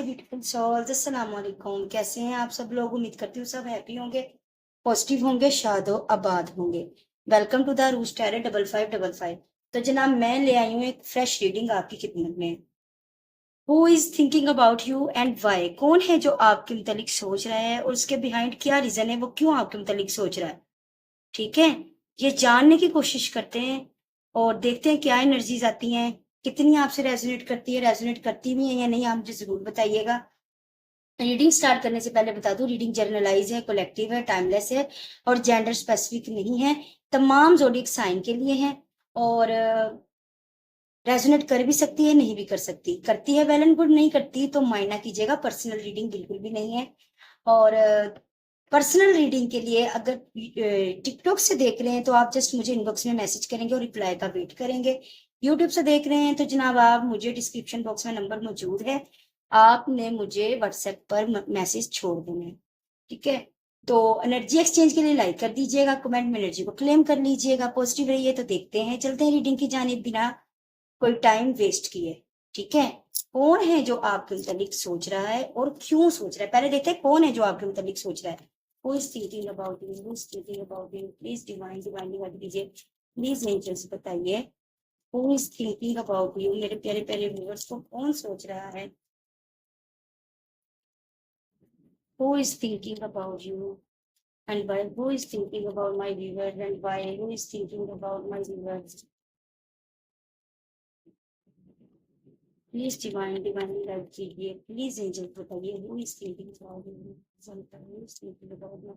Beautiful souls, अस्सलाम वालेकुम। कैसे हैं आप सब लोग? उम्मीद करती हूँ सब हैप्पी होंगे, पॉजिटिव होंगे, शादो आबाद होंगे। Welcome to the rouge tarot 5555। तो जनाब मैं ले आई हूँ एक फ्रेश रीडिंग आपकी खिदमत में। Who is thinking about you and why? कौन है जो आपके मुतालिक सोच रहा है और उसके बिहाइंड क्या रीजन है, वो क्यों आपके मुतालिक सोच रहा है? ठीक है, ये जानने की कोशिश करते हैं और देखते हैं क्या एनर्जीज आती हैं, कितनी आपसे रेजोनेट करती है, रेजोनेट करती भी है या नहीं, आप मुझे जरूर बताइएगा। रीडिंग स्टार्ट करने से पहले बता दूं, रीडिंग जर्नलाइज है, कलेक्टिव है, टाइमलेस है और जेंडर स्पेसिफिक नहीं है। तमाम जोडिक साइन के लिए है और रेजोनेट कर भी सकती है, नहीं भी कर सकती। करती है वेल एंड गुड, नहीं करती तो माइंड ना कीजिएगा। पर्सनल रीडिंग बिल्कुल भी नहीं है। और पर्सनल रीडिंग के लिए अगर टिकटॉक से देख रहे हैं तो आप जस्ट मुझे इनबॉक्स में मैसेज करेंगे और रिप्लाई का वेट करेंगे। यूट्यूब से देख रहे हैं तो जनाब आप मुझे डिस्क्रिप्शन बॉक्स में नंबर मौजूद है, आपने मुझे व्हाट्सएप पर मैसेज छोड़ देना है। ठीक है, तो एनर्जी एक्सचेंज के लिए लाइक कर दीजिएगा, कमेंट में एनर्जी को क्लेम कर लीजिएगा। पॉजिटिव रहिए। तो देखते हैं, चलते हैं रीडिंग की जानिब बिना कोई टाइम वेस्ट किए। ठीक है, कौन है जो आपके मुतालिक सोच रहा है और क्यों सोच रहा है? पहले देखते हैं कौन है जो आपके मुतालिक सोच रहा है। Who is thinking about you? Who is thinking about you? Please divine कर दीजिए। प्लीज एंजल्स बताइए, Who is thinking about you? मेरे प्यारे प्यारे व्यूअर्स को कौन सोच रहा है? Who is thinking about you and why? Who is thinking about my viewers and why? Who is thinking about my viewers? Please divine help कीजिए। प्लीज एंजल बताइए, who is thinking about me, who is thinking about my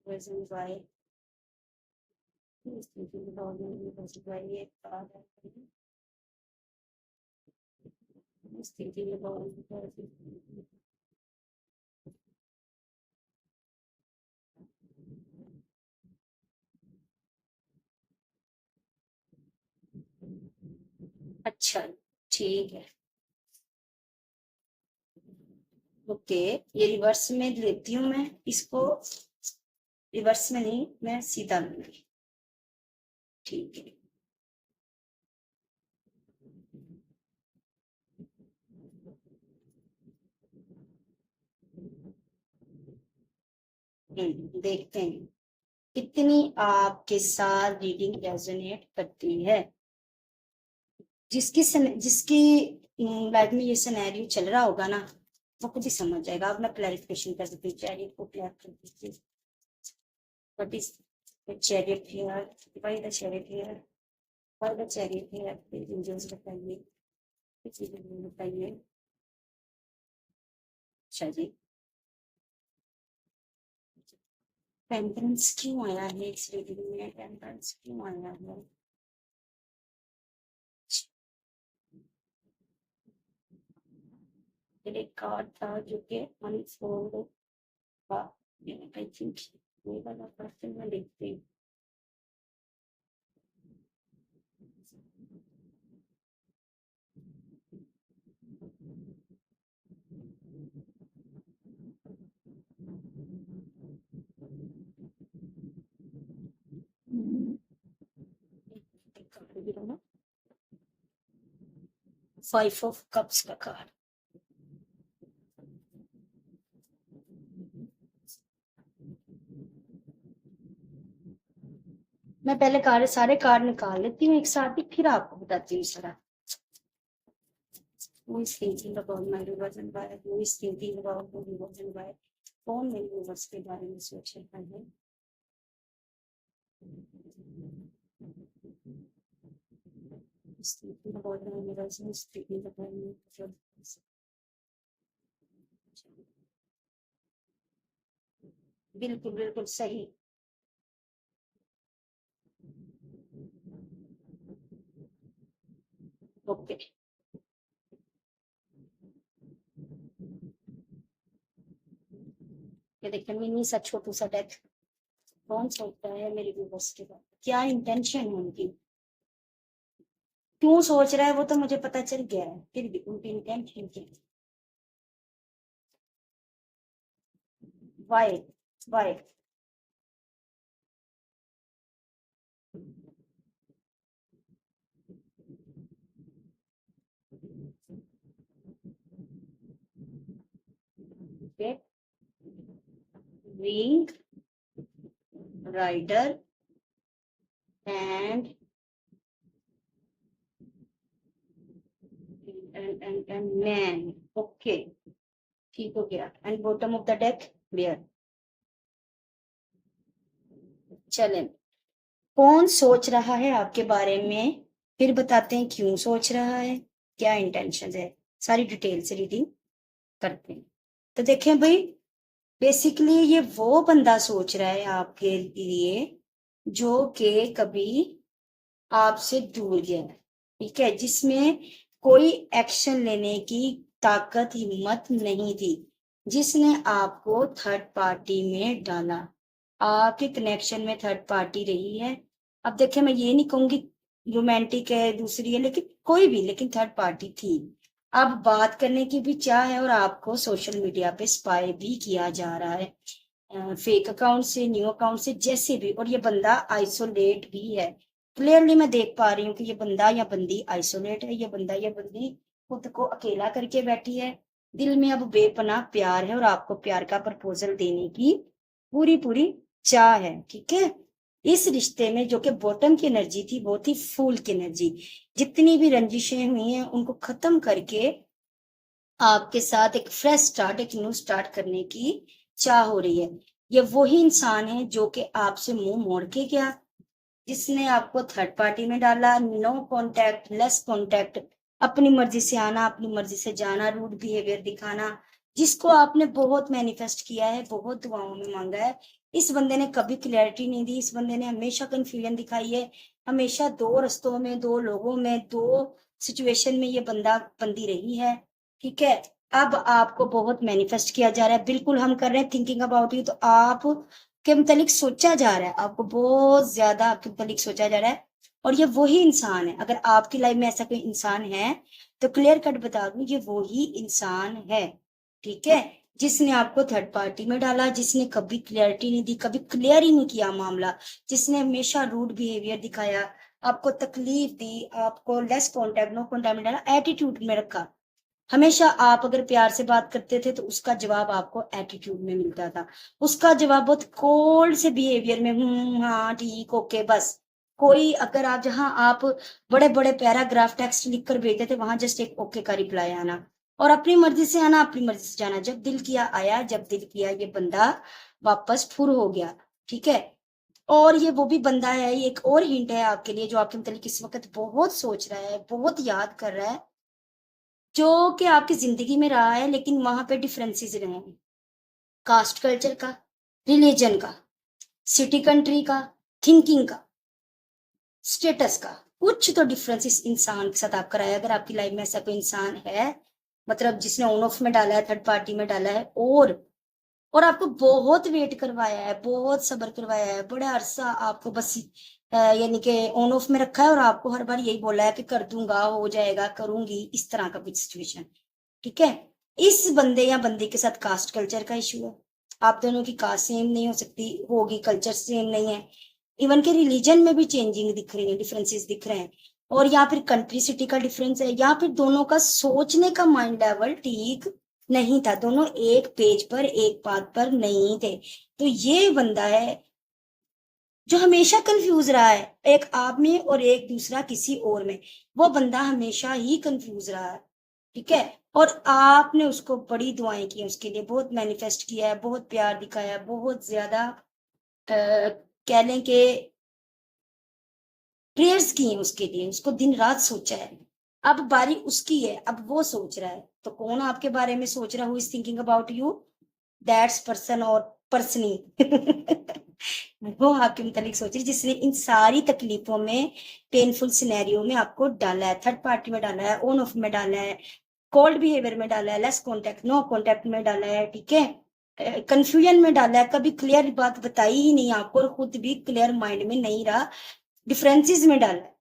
present, why? Who is thinking about me because why ये card है? Who is thinking about me? अच्छा, ठीक है, okay. ये reverse में लेती हूँ मैं इसको। रिवर्स में नहीं, मैं सीधा लूंगी। ठीक है, देखते हैं कितनी आपके साथ रीडिंग रेजोनेट करती है। जिसकी लाइफ में ये सिनेरियो चल रहा होगा ना, वो खुद ही समझ जाएगा। आप ना क्लैरिफिकेशन कर दीजिए, चैरियट को क्लियर कर दीजिए। What is the chariot here? Why the chariot here? Why the chariot here? Please angels बताइए, प्लीज बताइए। अच्छा जी, टेम्परेंस क्यों आया है इस रीडिंग में? टेम्परेंस क्यों आया है? फिर एक कार्ड था जो कि अनफोल्ड हुआ। आई थिंक ये वाला पर्सन मैं देखती हूँ। 5 ऑफ कप्स का कार्ड। मैं पहले सारे कार्ड निकाल लेती हूँ एक साथ ही, फिर आपको बताती हूँ सारा। Who is thinking about my viewers and why? Who is thinking about the viewers and why? कौन मेरे viewers के बारे में सोच रहा है? Who's thinking about my viewers? Who's thinking about my viewers? बिल्कुल बिल्कुल सही। ओके, ये देखिए मिनी सा छोटू सा डेथ। कौन सोचता है मेरे व्यूवर्स के बारे में? क्या इंटेंशन है उनकी? क्यों सोच रहा है वो तो मुझे पता चल गया है, फिर भी उनकी इंटेंशन क्या है? Why? Why? Okay, wing rider and man. Okay, ठीक हो गया। And bottom of the deck where. चलें, कौन सोच रहा है आपके बारे में, फिर बताते हैं क्यों सोच रहा है, क्या इंटेंशन है, सारी डिटेल से रीडिंग करते हैं। तो देखें भाई, बेसिकली ये वो बंदा सोच रहा है आपके लिए जो कि कभी आपसे दूर गया, ठीक है, जिसमें कोई एक्शन लेने की ताकत हिम्मत नहीं थी, जिसने आपको थर्ड पार्टी में डाला। आपके कनेक्शन में थर्ड पार्टी रही है। अब देखिए, मैं ये नहीं कहूंगी रोमांटिक है, दूसरी है, लेकिन कोई भी, लेकिन थर्ड पार्टी थी। अब बात करने की भी चाह है और आपको सोशल मीडिया पे स्पाई भी किया जा रहा है, फेक अकाउंट से, न्यू अकाउंट से, जैसे भी। और ये बंदा आइसोलेट भी है। क्लियरली मैं देख पा रही हूँ कि ये बंदा या बंदी आइसोलेट है, ये बंदा या बंदी खुद को अकेला करके बैठी है। दिल में अब बेपनाह प्यार है और आपको प्यार का प्रपोजल देने की पूरी पूरी चाह है, ठीक है। इस रिश्ते में जो कि बॉटम की एनर्जी थी, वो थी फूल की एनर्जी। जितनी भी रंजिशें हुई हैं उनको खत्म करके आपके साथ एक फ्रेश स्टार्ट, एक न्यू स्टार्ट करने की चाह हो रही है। ये वही इंसान है जो कि आपसे मुंह मोड़ के गया, जिसने आपको थर्ड पार्टी में डाला। नो कांटेक्ट, लेस कांटेक्ट, अपनी मर्जी से आना, अपनी मर्जी से जाना, रूड बिहेवियर दिखाना, जिसको आपने बहुत मैनिफेस्ट किया है, बहुत दुआओं में मांगा है। इस बंदे ने कभी क्लैरिटी नहीं दी, इस बंदे ने हमेशा कंफ्यूजन दिखाई है, हमेशा दो रस्तों में, दो लोगों में, दो सिचुएशन में ये बंदा बंदी रही है, ठीक है। अब आपको बहुत मैनिफेस्ट किया जा रहा है, बिल्कुल हम कर रहे हैं थिंकिंग अबाउट यू। तो आप के मुतालिक सोचा जा रहा है, आपको बहुत ज्यादा आपके मुतालिक सोचा जा रहा है। और ये वही इंसान है। अगर आपकी लाइफ में ऐसा कोई इंसान है तो क्लियर कट बता दूं, ये वही इंसान है, ठीक है, जिसने आपको थर्ड पार्टी में डाला, जिसने कभी क्लियरिटी नहीं दी, कभी क्लियर ही नहीं किया मामला, जिसने हमेशा रूड बिहेवियर दिखाया, आपको तकलीफ दी, आपको लेस कॉन्टेक्ट, नो कॉन्टेक्ट में डाला, एटीट्यूड में रखा। हमेशा आप अगर प्यार से बात करते थे तो उसका जवाब आपको एटीट्यूड में मिलता था। उसका जवाब बहुत कोल्ड से बिहेवियर में, हाँ ठीक ओके बस। कोई अगर आप, जहां आप बड़े बड़े पैराग्राफ टेक्स्ट लिखकर भेजते थे, वहां जस्ट एक ओके का रिप्लाई आना, और अपनी मर्जी से आना, अपनी मर्जी से जाना। जब दिल किया आया, जब दिल किया ये बंदा वापस फुर हो गया, ठीक है। और ये वो भी बंदा है, ये एक और हिंट है आपके लिए, जो आपके मतलब इस वक्त बहुत सोच रहा है, बहुत याद कर रहा है, जो कि आपकी जिंदगी में रहा है, लेकिन वहां पे डिफरेंसेस रहे हैं। कास्ट कल्चर का, रिलीजन का, सिटी कंट्री का, थिंकिंग का, स्टेटस का, कुछ तो डिफरेंस इस इंसान के साथ आपका रहा है। अगर आपकी लाइफ में ऐसा कोई इंसान है, मतलब जिसने ऑन ऑफ में डाला है, थर्ड पार्टी में डाला है, और आपको बहुत वेट करवाया है, बहुत सब्र करवाया है, बड़ा अरसा आपको बस यानी कि ऑन ऑफ में रखा है, और आपको हर बार यही बोला है कि कर दूंगा, हो जाएगा, करूंगी, इस तरह का कुछ सिचुएशन, ठीक है। इस बंदे या बंदी के साथ कास्ट कल्चर का इशू है। आप दोनों की कास्ट सेम नहीं हो सकती, होगी, कल्चर सेम नहीं है, इवन के रिलीजन में भी चेंजिंग दिख रही है, डिफरेंसेस दिख रहे हैं, और या फिर कंट्री सिटी का डिफरेंस है, या फिर दोनों का सोचने का माइंड लेवल ठीक नहीं था, दोनों एक पेज पर, एक बात पर नहीं थे। तो ये बंदा है जो हमेशा कंफ्यूज रहा है, एक आप में और एक दूसरा किसी और में। वो बंदा हमेशा ही कंफ्यूज रहा है, ठीक है। और आपने उसको बड़ी दुआएं की, उसके लिए बहुत मैनिफेस्ट किया है, बहुत प्यार दिखाया है, बहुत ज्यादा कह लें कि प्रेयर्स की हैं उसके लिए, उसको दिन रात सोचा है। अब बारी उसकी है, अब वो सोच रहा है। तो कौन आपके बारे में सोच रहा, who is thinking about you, that's person और पर्सनी वो आपके मुतालिक सोच रही, जिसने इन सारी तकलीफों में, पेनफुल सिनेरियो में आपको डाला है, थर्ड पार्टी में डाला है, ऑन ऑफ में डाला है, कोल्ड बिहेवियर में डाला है, लेस कॉन्टेक्ट, नो कॉन्टेक्ट में डाला है, ठीक है, कंफ्यूजन में डाला है, कभी क्लियर बात बताई ही नहीं आपको, और खुद भी क्लियर माइंड में नहीं रहा, डिफरेंसेस में डाला है,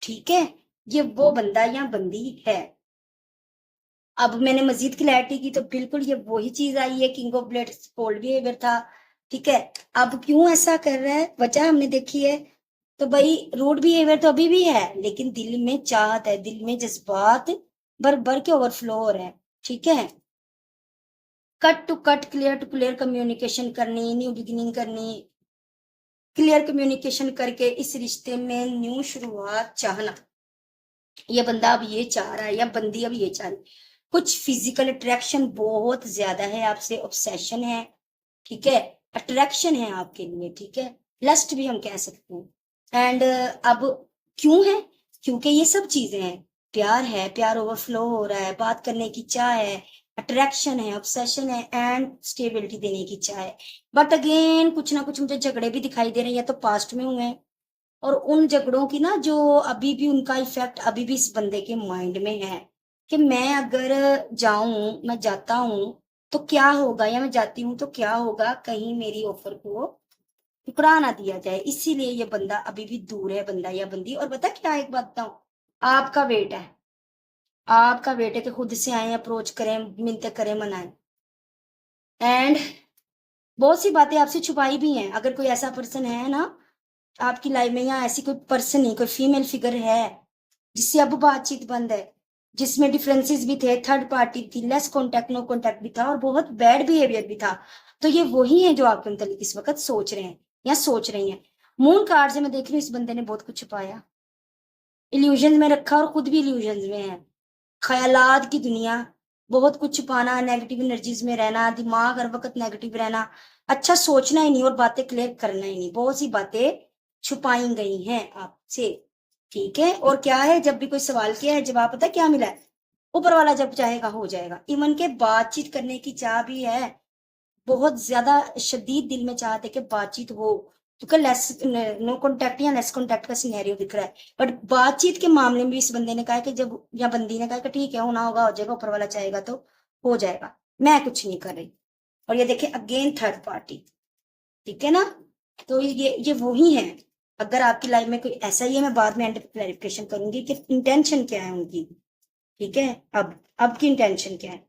ठीक है। ये वो बंदा या बंदी है। अब मैंने मजीद क्लैरिटी की तो बिल्कुल ये वही चीज आई है, king of blades cold behaviour था, ठीक है। अब क्यों ऐसा कर रहा है, वजह हमने देखी है। तो भाई रूड बिहेवियर तो अभी भी है, लेकिन दिल में चाहत है, दिल में जज्बात भर भर के ओवरफ्लो हो रहे हैं, ठीक है। कट टू क्लियर कम्युनिकेशन करनी, न्यू बिगिनिंग करनी, क्लियर कम्युनिकेशन करके इस रिश्ते में न्यू शुरुआत चाहना। ये बंदा अब ये चाह रहा है या बंदी अब ये चाह रही है। कुछ फिजिकल अट्रैक्शन बहुत ज्यादा है आपसे, ऑब्सेशन है, ठीक है, अट्रैक्शन है आपके लिए, ठीक है, लस्ट भी हम कह सकते हैं। एंड अब क्यों है? क्योंकि ये सब चीजें हैं, प्यार है, प्यार ओवरफ्लो हो रहा है, बात करने की चाह है, अट्रैक्शन है, ऑब्सेशन है, एंड स्टेबिलिटी देने की चाह है। बट अगेन कुछ ना कुछ मुझे झगड़े भी दिखाई दे रहे हैं, या तो पास्ट में हुए हैं, और उन झगड़ों की ना जो अभी भी उनका इफेक्ट अभी भी इस बंदे के माइंड में है, कि मैं अगर जाऊं, मैं जाता हूं तो क्या होगा, या मैं जाती हूँ तो क्या होगा, कहीं मेरी ऑफर को ठुकरा ना दिया जाए। इसीलिए ये बंदा अभी भी दूर है, बंदा या बंदी। और बता क्या, एक बात बताऊं, आपका वेट है, आपका वेट है कि खुद से आए, अप्रोच करें, मिलते करें, मनाएं। एंड बहुत सी बातें आपसे छुपाई भी हैं। अगर कोई ऐसा पर्सन है ना आपकी लाइफ में, या ऐसी कोई पर्सन ही, कोई फीमेल फिगर है जिससे अब बातचीत बंद है, जिसमें डिफरेंसेस भी थे, थर्ड पार्टी थी, लेस कॉन्टेक्ट, नो कॉन्टेक्ट भी था, और बहुत बैड बिहेवियर भी था, तो ये वही है जो आपके मतलब इस वक्त सोच रहे हैं या सोच रही हैं। मून कार्ड से मैं देख रही हूँ इस बंदे ने बहुत कुछ छुपाया, इल्यूजन में रखा, और खुद भी इल्यूजन में है, ख्यालात की दुनिया, बहुत कुछ छुपाना, नेगेटिव एनर्जीज में रहना, दिमाग हर वक्त नेगेटिव रहना, अच्छा सोचना ही नहीं और बातें क्लियर करना ही नहीं, बहुत सी बातें छुपाई गई हैं आपसे, ठीक है। और क्या है, जब भी कोई सवाल किया है जवाब पता है क्या मिला है, ऊपर वाला जब चाहेगा हो जाएगा। इवन के बातचीत करने की चाह भी है, बहुत ज्यादा शदीद दिल में चाहते कि बातचीत हो, क्योंकि लेस नो कॉन्टेक्ट या लेस कॉन्टेक्ट का सिनेरियो दिख रहा है। बट बातचीत के मामले में भी इस बंदे ने कहा कि जब, या बंदी ने कहा कि ठीक है, होना होगा हो जाएगा, ऊपर वाला चाहेगा तो हो जाएगा, मैं कुछ नहीं कर रही। और ये देखिए अगेन थर्ड पार्टी, ठीक है ना। तो ये वही है। अगर आपकी लाइफ में कोई ऐसा ही है, मैं बाद में एंड क्लैरिफिकेशन करूंगी कि इंटेंशन क्या है उनकी, ठीक है। अब की इंटेंशन क्या है,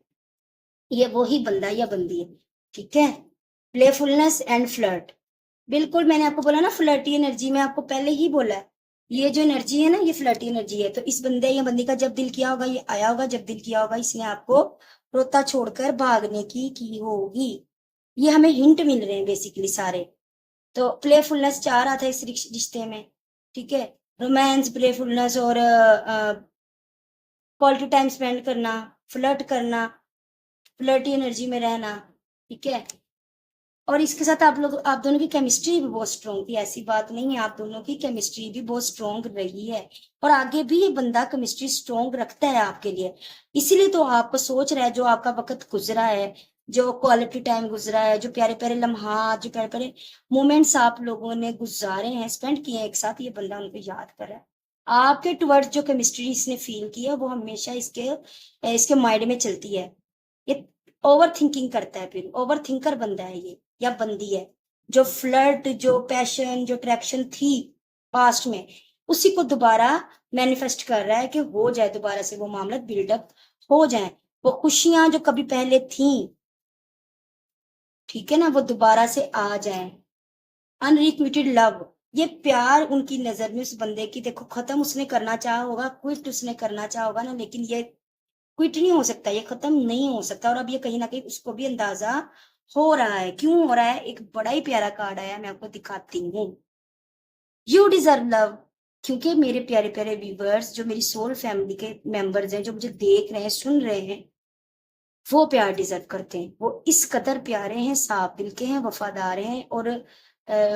ये वही बंदा या बंदी है, ठीक है। प्लेफुलनेस एंड फ्लर्ट, बिल्कुल मैंने आपको बोला ना, फ्लर्टी एनर्जी में आपको पहले ही बोला है, ये जो एनर्जी है ना, ये फ्लर्टी एनर्जी है। तो इस बंदे या बंदी का जब दिल किया होगा ये आया होगा, जब दिल किया होगा इसने आपको रोता छोड़कर भागने की होगी। ये हमें हिंट मिल रहे हैं बेसिकली सारे। तो प्लेफुलनेस चाह रहा था इस रिश्ते में, ठीक है, रोमांस, प्लेफुलनेस, और क्वालिटी टाइम स्पेंड करना, फ्लर्ट करना, फ्लर्टी एनर्जी में रहना, ठीक है। और इसके साथ आप दोनों की केमिस्ट्री भी बहुत स्ट्रॉन्ग थी, ऐसी बात नहीं है, आप दोनों की केमिस्ट्री भी बहुत स्ट्रॉन्ग रही है, और आगे भी ये बंदा केमिस्ट्री स्ट्रॉन्ग रखता है आपके लिए। इसीलिए तो आपको सोच रहा है, जो आपका वक्त गुजरा है, जो क्वालिटी टाइम गुजरा है, जो प्यारे प्यारे लम्हात, जो प्यारे प्यारे मोमेंट्स आप लोगों ने गुजारे हैं, स्पेंड किए हैं एक साथ, ये बंदा उनको याद कर रहा है। आपके टुवर्ड्स जो केमिस्ट्री इसने फील की है वो हमेशा इसके इसके माइंड में चलती है। ये ओवर थिंकिंग करता है, फिर ओवर थिंकर बंदा है ये या बंदी है, जो फ्लर्ट, जो पैशन, जो अट्रैक्शन थी पास्ट में, उसी को दोबारा मैनिफेस्ट कर रहा है कि हो जाए, दोबारा से वो मामला बिल्डअप हो जाए, वो खुशियां जो कभी पहले थी, ठीक है ना, वो दोबारा से आ जाए। अनरिक्विटेड लव, ये प्यार उनकी नजर में उस बंदे की, देखो खत्म उसने करना चाहा होगा, क्विट उसने करना चाहा होगा ना, लेकिन ये क्विट नहीं हो सकता, ये खत्म नहीं हो सकता। और अब ये कहीं ना कहीं उसको भी अंदाजा हो रहा है। क्यों हो रहा है? एक बड़ा ही प्यारा कार्ड आया, मैं आपको दिखाती हूँ। यू डिजर्व लव, क्योंकि मेरे प्यारे प्यारे व्यूवर्स, जो मेरी सोल फैमिली के मेंबर्स हैं, जो मुझे देख रहे हैं, सुन रहे हैं, वो प्यार डिजर्व करते हैं। वो इस कदर प्यारे हैं, साफ दिल के हैं, वफादार हैं, और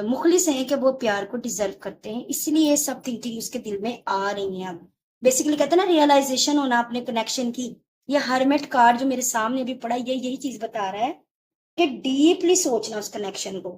मुखलिस हैं कि वो प्यार को डिजर्व करते हैं। इसलिए ये सब थिंकिंग उसके दिल में आ रही है। अब बेसिकली कहते हैं ना, रियलाइजेशन होना अपने कनेक्शन की। ये हरमेट कार्ड जो मेरे सामने भी पड़ा, ये यही चीज बता रहा है कि डीपली सोचना उस कनेक्शन को,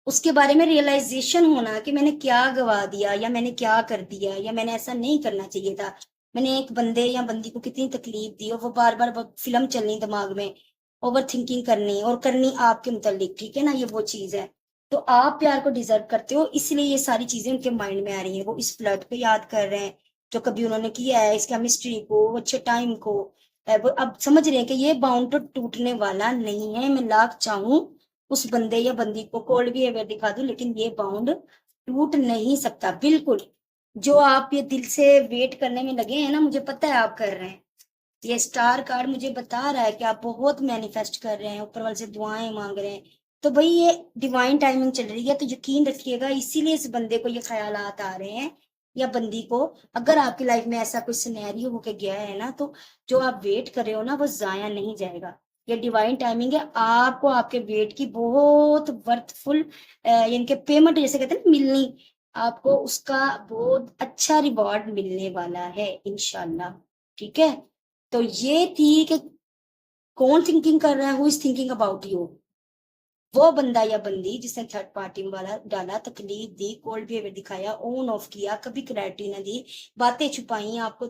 उसके बारे में रियलाइजेशन होना कि मैंने क्या गवा दिया, या मैंने क्या कर दिया, या मैंने ऐसा नहीं करना चाहिए था। मैंने एक बंदे या बंदी को कितनी तकलीफ दी, और वो बार बार फिल्म चलनी दिमाग में, ओवर थिंकिंग करनी, और करनी आपके मुतालिक, ठीक है ना, ये वो चीज है। तो आप प्यार को डिजर्व करते हो, इसलिए ये सारी चीजें उनके माइंड में आ रही है। वो इस फ्लर्ट को याद कर रहे हैं जो कभी उन्होंने किया है, इस केमिस्ट्री को, अच्छे टाइम को। वो अब समझ रहे हैं कि ये बाउंड तो टूटने वाला नहीं है, मैं लाख चाहूं उस बंदे या बंदी को कोल्ड बिहेवियर दिखा दूं, लेकिन ये बाउंड टूट नहीं सकता बिल्कुल। जो आप ये दिल से वेट करने में लगे हैं ना, मुझे पता है आप कर रहे हैं, ये स्टार कार्ड मुझे बता रहा है कि आप बहुत मैनिफेस्ट कर रहे हैं, ऊपर वाले से दुआएं मांग रहे हैं। तो भाई ये डिवाइन टाइमिंग चल रही है, तो यकीन रखिएगा इसीलिए इस बंदे को ये ख्यालात आ रहे हैं या बंदी को। अगर आपकी लाइफ में ऐसा कोई सिनेरियो होके गया है ना, तो जो आप वेट कर रहे हो ना वो जाया नहीं जाएगा। ये डिवाइन टाइमिंग है, आपको आपके वेट की बहुत वर्थफुल यानी कि पेमेंट जैसे कहते हैं ना मिलनी, आपको उसका बहुत अच्छा रिवॉर्ड मिलने वाला है इंशाल्लाह। ठीक है, तो ये थी कि कौन थिंकिंग कर रहा है, who is thinking about you. वो बंदा या बंदी जिसने थर्ड पार्टी वाला डाला, तकलीफ दी, कोल्ड बिहेवियर दिखाया, ऑन ऑफ किया, कभी क्लैरिटी ना दी, बातें छुपाई, आपको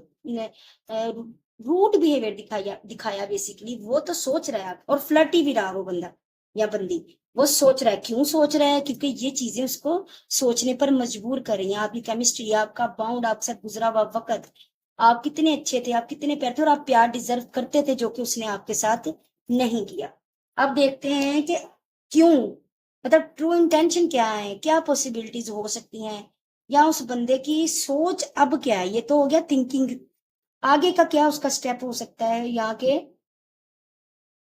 रूट बिहेवियर दिखाया दिखाया बेसिकली, वो तो सोच रहा है और फ्लर्टी भी रहा वो बंदा या बंदी। वो सोच रहा है, क्यों सोच रहा है? क्योंकि ये चीजें उसको सोचने पर मजबूर कर रही हैं। आपकी केमिस्ट्री, आपका बाउंड, आपके साथ गुजरा हुआ वक्त, आप कितने अच्छे थे, आप कितने प्यार थे और आप प्यार डिजर्व करते थे, जो कि उसने आपके साथ नहीं किया। अब देखते हैं कि क्यों, मतलब ट्रू इंटेंशन क्या है, क्या पॉसिबिलिटीज हो सकती हैं, या उस बंदे की सोच अब क्या है। ये तो हो गया थिंकिंग, आगे का क्या उसका स्टेप हो सकता है यहाँ के,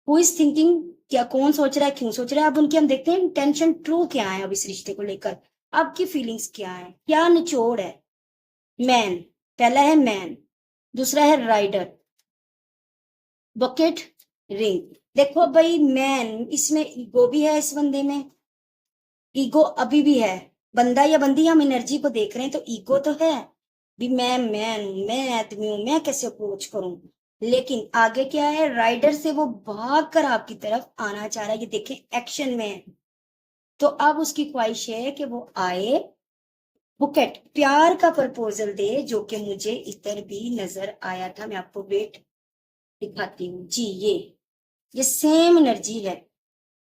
हु इज थिंकिंग, क्या कौन सोच रहा है, क्यों सोच रहा है। अब उनकी हम देखते हैं इंटेंशन ट्रू क्या है अब इस रिश्ते को लेकर, आपकी फीलिंग्स क्या है, क्या निचोड़ है। मैन, पहला है मैन, दूसरा है राइडर, बकेट, रिंग। देखो भाई मैन, इसमें ईगो भी है इस बंदे में, ईगो अभी भी है। बंदा या बंदी, हम एनर्जी को देख रहे हैं तो ईगो तो है भी, मैं हूं, मैं आदमी हूं, मैं कैसे अप्रोच करूं। लेकिन आगे क्या है, राइडर से वो भाग कर आपकी तरफ आना चाह रहा है, ये देखें एक्शन में है। तो अब उसकी ख्वाहिश है कि वो आए, बुकेट प्यार का प्रपोजल दे, जो कि मुझे इधर भी नजर आया था। मैं आपको वेट दिखाती हूँ जी, ये सेम एनर्जी है।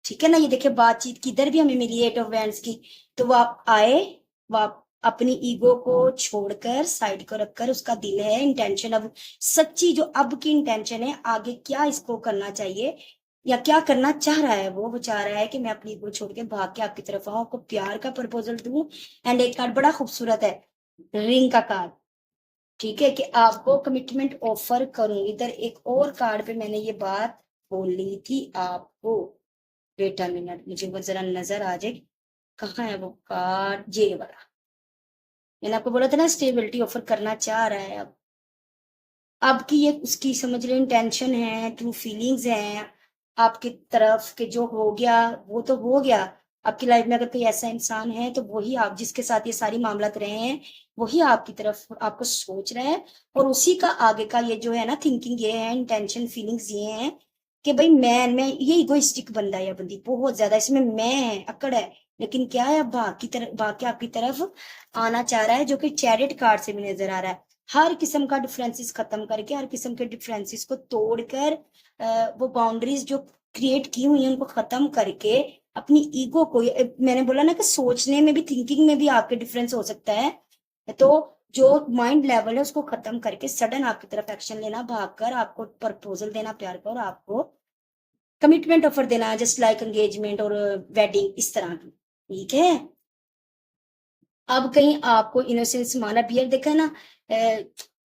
ठीक है ना, ये देखिए बातचीत किधर भी हमें मिली एट ऑफ वैंड्स की। तो वो आप आए, वो आप अपनी ईगो को छोड़कर साइड को रखकर, उसका दिल है इंटेंशन अब सच्ची, जो अब की इंटेंशन है, आगे क्या इसको करना चाहिए या क्या करना चाह रहा है। वो चाह रहा है कि मैं अपनी ईगो छोड़ के भाग के आपकी तरफ आऊं, आपको प्यार का प्रपोजल दूं। एंड एक कार्ड बड़ा खूबसूरत है, रिंग का कार्ड। ठीक है, कि आपको कमिटमेंट ऑफर करूं। इधर एक और कार्ड पे मैंने ये बात बोली थी आपको, वेट अ मिनट, मुझे वो जरा नजर आ जाए, कहाँ है वो कार्ड, ये वाला। मैंने आपको बोला था ना स्टेबिलिटी ऑफर करना चाह रहा है। अब की ये उसकी समझ रहे इंटेंशन है, ट्रू फीलिंग्स हैं आपकी तरफ के, जो हो गया वो तो हो गया। आपकी लाइफ में अगर कोई ऐसा इंसान है तो वही आप, जिसके साथ ये सारी मामलात रहे हैं, वही आपकी तरफ आपको सोच रहा है। और उसी का आगे का ये जो है ना थिंकिंग, ये है इंटेंशन, फीलिंग्स ये हैं कि भाई मैं ये इगोइस्टिक बंदा या बंदी बहुत ज्यादा, इसमें मैं है, अकड़ है। लेकिन क्या है, अब भाग के आपकी तरफ आना चाह रहा है, जो कि चैरियट कार्ड से भी नजर आ रहा है। हर किस्म का डिफरेंसेस खत्म करके, हर किस्म के डिफरेंसेस को तोड़कर, वो बाउंड्रीज जो क्रिएट की हुई हैं उनको खत्म करके, अपनी ईगो को, मैंने बोला ना कि सोचने में भी, थिंकिंग में भी आपके डिफरेंस हो सकता है। तो जो माइंड लेवल है उसको खत्म करके सडन आपकी तरफ एक्शन लेना, भागकर आपको प्रपोजल देना प्यार का, और आपको कमिटमेंट ऑफर देना, जस्ट लाइक एंगेजमेंट और वेडिंग, इस तरह की। ठीक है, अब कहीं आपको इनोसेंस माना, बियर देखा है ना,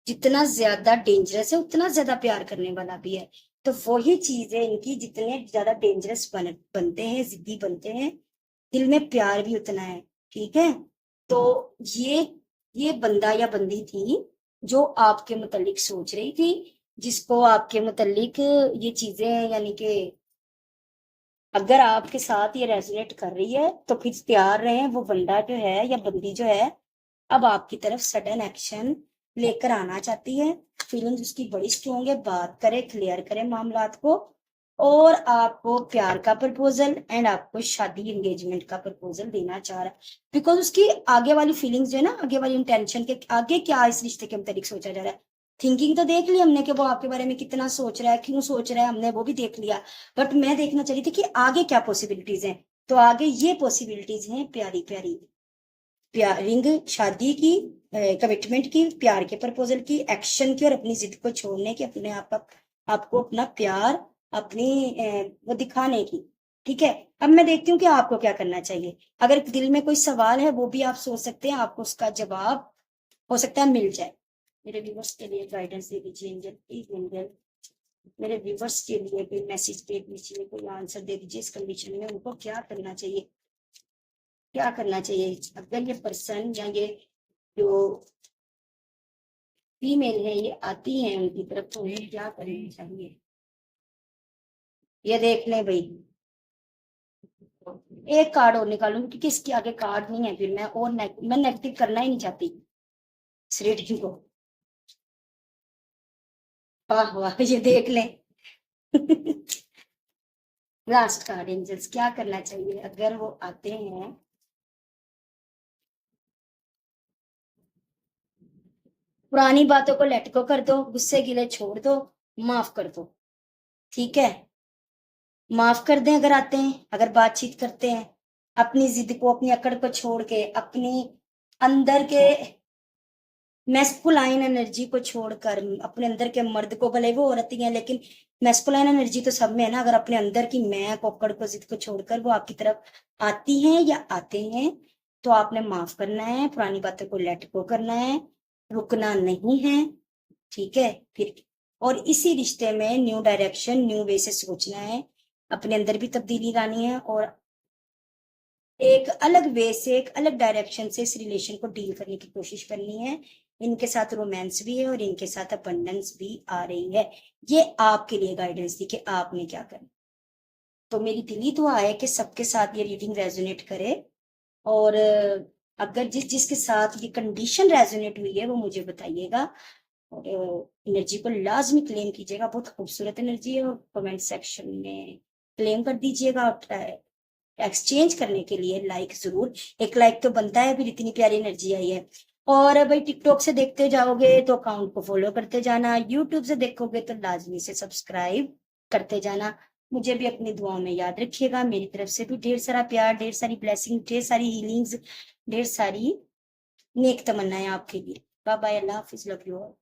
जितना ज्यादा डेंजरस है उतना ज्यादा प्यार करने वाला भी है। तो वही चीज है इनकी, जितने ज्यादा डेंजरस बनते हैं, जिद्दी बनते हैं, दिल में प्यार भी उतना है। ठीक है, तो ये ये बंदा या बंदी थी जो आपके मुतालिक सोच रही थी, जिसको आपके मुतालिक ये चीजें, यानी कि अगर आपके साथ ये रेजोनेट कर रही है तो फिर तैयार रहें। वो बंदा जो है या बंदी जो है, अब आपकी तरफ सडन एक्शन लेकर आना चाहती है। फीलिंग्स उसकी बड़ी स्ट्रोंग है, बात करे, क्लियर करे मामलात को, और आपको प्यार का प्रपोजल एंड आपको शादी एंगेजमेंट का प्रपोजल देना चाह रहा है। बिकॉज उसकी आगे वाली फीलिंग्स जो है ना, आगे वाली इंटेंशन के आगे क्या इस रिश्ते के मुताबिक सोचा जा रहा है। थिंकिंग तो देख ली हमने कि वो आपके बारे में कितना सोच रहा है, क्यों सोच रहा है, हमने वो भी देख लिया। बट मैं देखना चाह रही थी कि आगे क्या पॉसिबिलिटीज हैं। तो आगे ये पॉसिबिलिटीज हैं प्यारी प्यारी, प्यार, रिंग शादी की, कमिटमेंट की, प्यार के प्रपोजल की, एक्शन की, और अपनी जिद को छोड़ने की, अपने आपको अपना प्यार, अपनी वो दिखाने की। ठीक है, अब मैं देखती हूँ कि आपको क्या करना चाहिए। अगर दिल में कोई सवाल है वो भी आप सोच सकते हैं, आपको उसका जवाब हो सकता है मिल जाए। मेरे व्यूअर्स के लिए गाइडेंस दे दीजिए एंजल, प्लीज एंजल। मेरे व्यूवर्स के लिए कोई मैसेज दे दीजिए, कोई आंसर दे दीजिए। इस कंडीशन में उनको क्या करना चाहिए, क्या करना चाहिए? अगर ये पर्सन या ये जो फीमेल है ये आती है उनकी तरफ, तो उन्हें क्या करना चाहिए? ये देख लें भाई, एक कार्ड और निकालूंगी क्योंकि इसके आगे कार्ड नहीं है, फिर मैं और मैं नेगेटिव करना ही नहीं चाहती इस रीडिंग को। वाह वाह, ये देख लें। लास्ट कार्ड, एंजल्स क्या करना चाहिए अगर वो आते हैं? पुरानी बातों को लेट गो कर दो, गुस्से गिले छोड़ दो, माफ कर दो। ठीक है, माफ कर दें अगर आते हैं, अगर बातचीत करते हैं, अपनी जिद को, अपनी अकड़ को छोड़ के, अपनी अंदर के मैस्कुलाइन एनर्जी को छोड़कर, अपने अंदर के मर्द को, भले वो औरत ही है लेकिन मैस्कुलाइन एनर्जी तो सब में है ना, अगर अपने अंदर की मैं को, अकड़ को, जिद को छोड़कर वो आपकी तरफ आती हैं या आते हैं, तो आपने माफ करना है, पुरानी बातों को लेट गो करना है, रुकना नहीं है। ठीक है, फिर और इसी रिश्ते में न्यू डायरेक्शन, न्यू वे से सोचना है, अपने अंदर भी तब्दीली लानी है और एक अलग वे से, एक अलग डायरेक्शन से इस रिलेशन को डील करने की कोशिश करनी है। इनके साथ रोमांस भी है और इनके साथ अबंडेंस भी आ रही है। ये आपके लिए गाइडेंस थी कि आपने क्या करना। तो मेरी दिली दुआ है कि सबके साथ ये रीडिंग रेजोनेट करे, और अगर जिसके साथ ये कंडीशन रेजोनेट हुई है वो मुझे बताइएगा, और एनर्जी को लाजमी क्लेम कीजिएगा। बहुत खूबसूरत एनर्जी है, और कमेंट सेक्शन में क्लेम कर दीजिएगा। एक्सचेंज करने के लिए लाइक जरूर, एक लाइक तो बनता है, फिर इतनी प्यारी एनर्जी आई है। और भाई टिकटॉक से देखते जाओगे तो अकाउंट को फॉलो करते जाना, यूट्यूब से देखोगे तो लाजमी से सब्सक्राइब करते जाना। मुझे भी अपनी दुआओं में याद रखिएगा। मेरी तरफ से भी ढेर सारा प्यार, ढेर सारी ब्लेसिंग, ढेर सारी हीलिंग्स, ढेर सारी नेक तमन्नाएं आपके लिए। बाय बाय, अल्लाह हाफिज, लव यू ऑल।